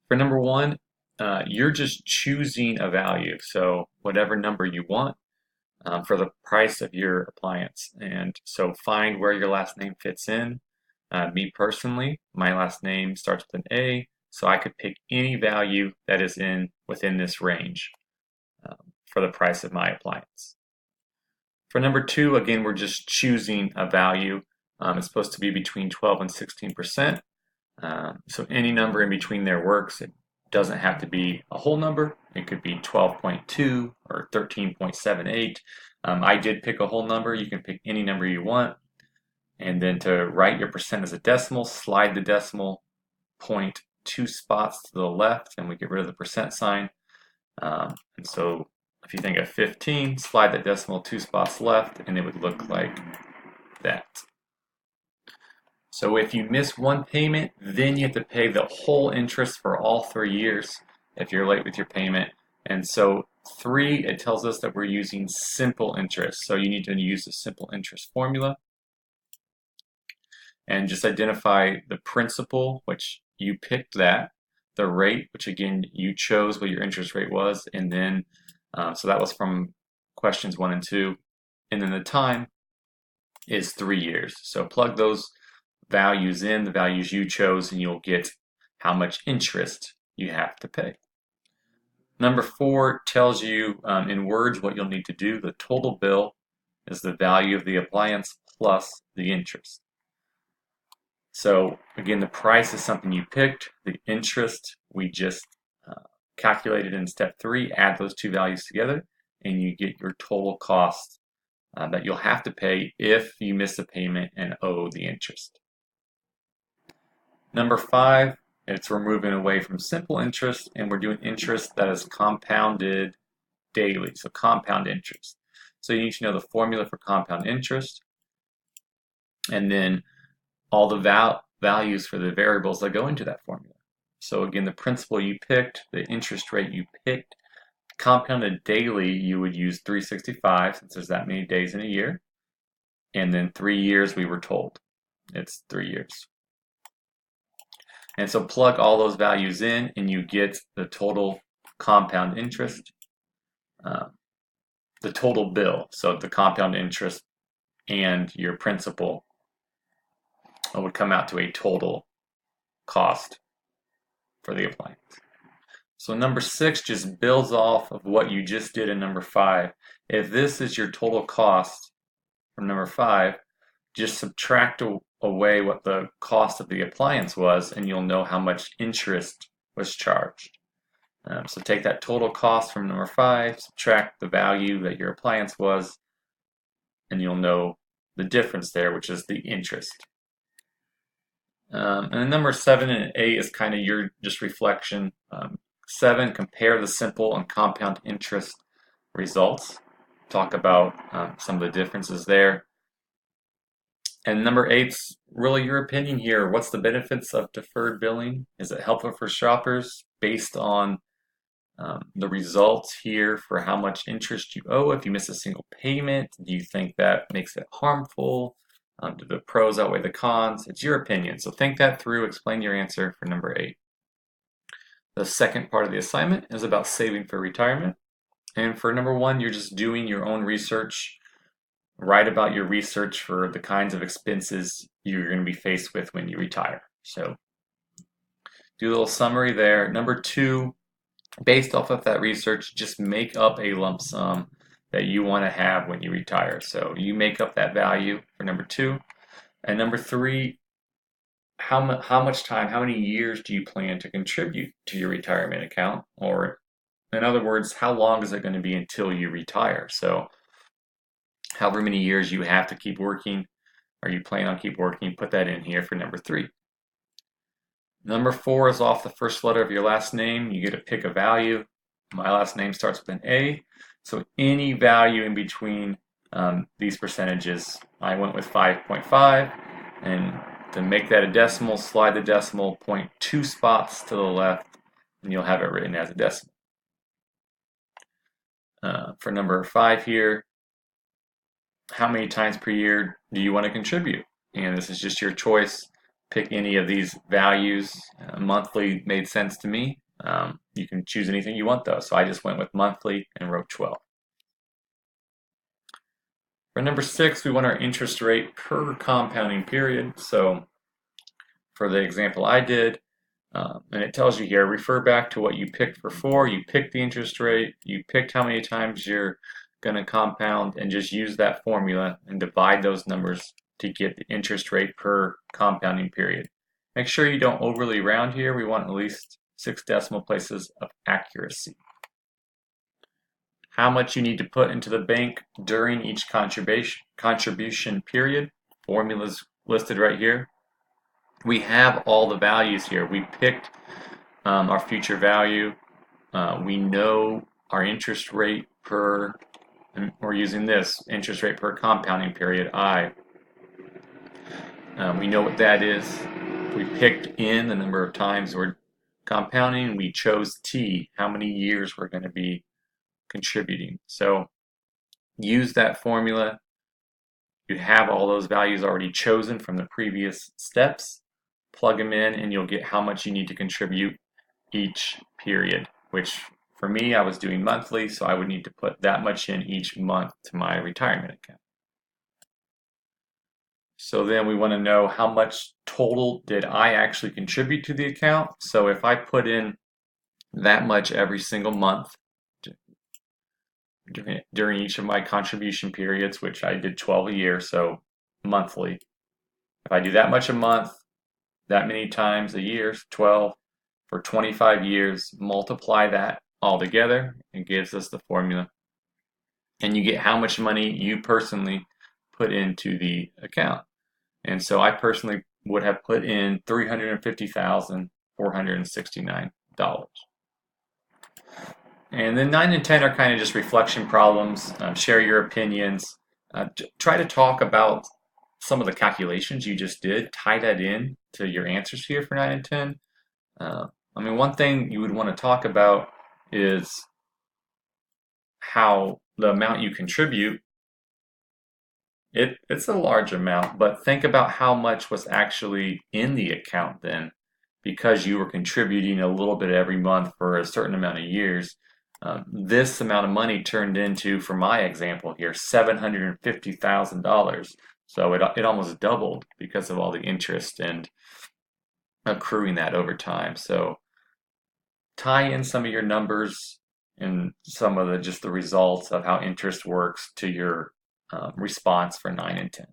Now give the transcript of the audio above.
For number one, you're just choosing a value. So whatever number you want for the price of your appliance. And so find where your last name fits in. Me personally, my last name starts with an A, so I could pick any value that is within this range for the price of my appliance. For number two, again, we're just choosing a value. It's supposed to be between 12 and 16%. So any number in between there works. It doesn't have to be a whole number. It could be 12.2 or 13.78. I did pick a whole number. You can pick any number you want. And then to write your percent as a decimal, slide the decimal point 2 spots to the left, and we get rid of the percent sign. And so if you think of 15, slide the decimal 2 spots left, and it would look like that. So if you miss one payment, then you have to pay the whole interest for all 3 years if you're late with your payment. And so 3, it tells us that we're using simple interest. So you need to use the simple interest formula. And just identify the principal, which you picked that, the rate, which again, you chose what your interest rate was, and then, so that was from questions 1 and 2, and then the time is 3 years. So plug those values in, the values you chose, and you'll get how much interest you have to pay. Number 4 tells you in words what you'll need to do. The total bill is the value of the appliance plus the interest. So again, the price is something you picked. The interest we just calculated in step 3. Add those two values together, and you get your total cost that you'll have to pay if you miss a payment and owe the interest. Number 5, we're moving away from simple interest, and we're doing interest that is compounded daily. So compound interest. So you need to know the formula for compound interest, and then all the values for the variables that go into that formula. So again, the principal you picked, the interest rate you picked, compounded daily, you would use 365 since there's that many days in a year. And then 3 years, we were told. It's 3 years. And so plug all those values in and you get the total compound interest, the total bill. So the compound interest and your principal would come out to a total cost for the appliance. So number 6 just builds off of what you just did in number 5. If this is your total cost from number 5, just subtract away what the cost of the appliance was, and you'll know how much interest was charged. So take that total cost from number 5, subtract the value that your appliance was, and you'll know the difference there, which is the interest. And then number 7 and 8 is kind of your just reflection. 7, compare the simple and compound interest results. Talk about some of the differences there. And number 8's really your opinion here. What's the benefits of deferred billing? Is it helpful for shoppers based on the results here for how much interest you owe if you miss a single payment? Do you think that makes it harmful? Do the pros outweigh the cons? It's your opinion. So think that through. Explain your answer for number 8. The second part of the assignment is about saving for retirement. And for number 1, you're just doing your own research. Write about your research for the kinds of expenses you're going to be faced with when you retire. So do a little summary there. Number 2, based off of that research, just make up a lump sum that you want to have when you retire. So you make up that value for number 2. And number 3, how much time, how many years do you plan to contribute to your retirement account? Or in other words, how long is it going to be until you retire? So however many years you have to keep working, or you plan on keep working, put that in here for number 3. Number 4 is off the first letter of your last name. You get to pick a value. My last name starts with an A. So any value in between these percentages, I went with 5.5, and to make that a decimal, slide the decimal point 2 spots to the left, and you'll have it written as a decimal. For number 5 here, how many times per year do you want to contribute? And this is just your choice. pick any of these values. Monthly made sense to me. You can choose anything you want though, so I just went with monthly and wrote 12. For number 6, we want our interest rate per compounding period. So for the example I did, and it tells you here, refer back to what you picked for 4. You picked the interest rate, you picked how many times you're going to compound, and just use that formula and divide those numbers to get the interest rate per compounding period. Make sure you don't overly round here. We want at least 6 decimal places of accuracy. How much you need to put into the bank during each contribution period. Formulas listed right here. We have all the values here. We picked our future value. We know our interest rate per, and we're using this, interest rate per compounding period, I. We know what that is. We picked in the number of times we're compounding. We chose T, how many years we're going to be contributing. So use that formula. You have all those values already chosen from the previous steps. Plug them in and you'll get how much you need to contribute each period, which for me, I was doing monthly, so I would need to put that much in each month to my retirement account. So then we want to know how much total did I actually contribute to the account. So if I put in that much every single month during each of my contribution periods, which I did 12 a year, so monthly. If I do that much a month, that many times a year, 12 for 25 years, multiply that all together, it gives us the formula. And you get how much money you personally put into the account. And so I personally would have put in $350,469. And then 9 and 10 are kind of just reflection problems. Share your opinions. Try to talk about some of the calculations you just did. Tie that in to your answers here for 9 and 10. I mean, one thing you would want to talk about is how the amount you contribute, it's a large amount, but think about how much was actually in the account then, because you were contributing a little bit every month for a certain amount of years. This amount of money turned into, for my example here, $750,000. So it almost doubled because of all the interest and accruing that over time. So tie in some of your numbers and some of the results of how interest works to your response for 9 and 10.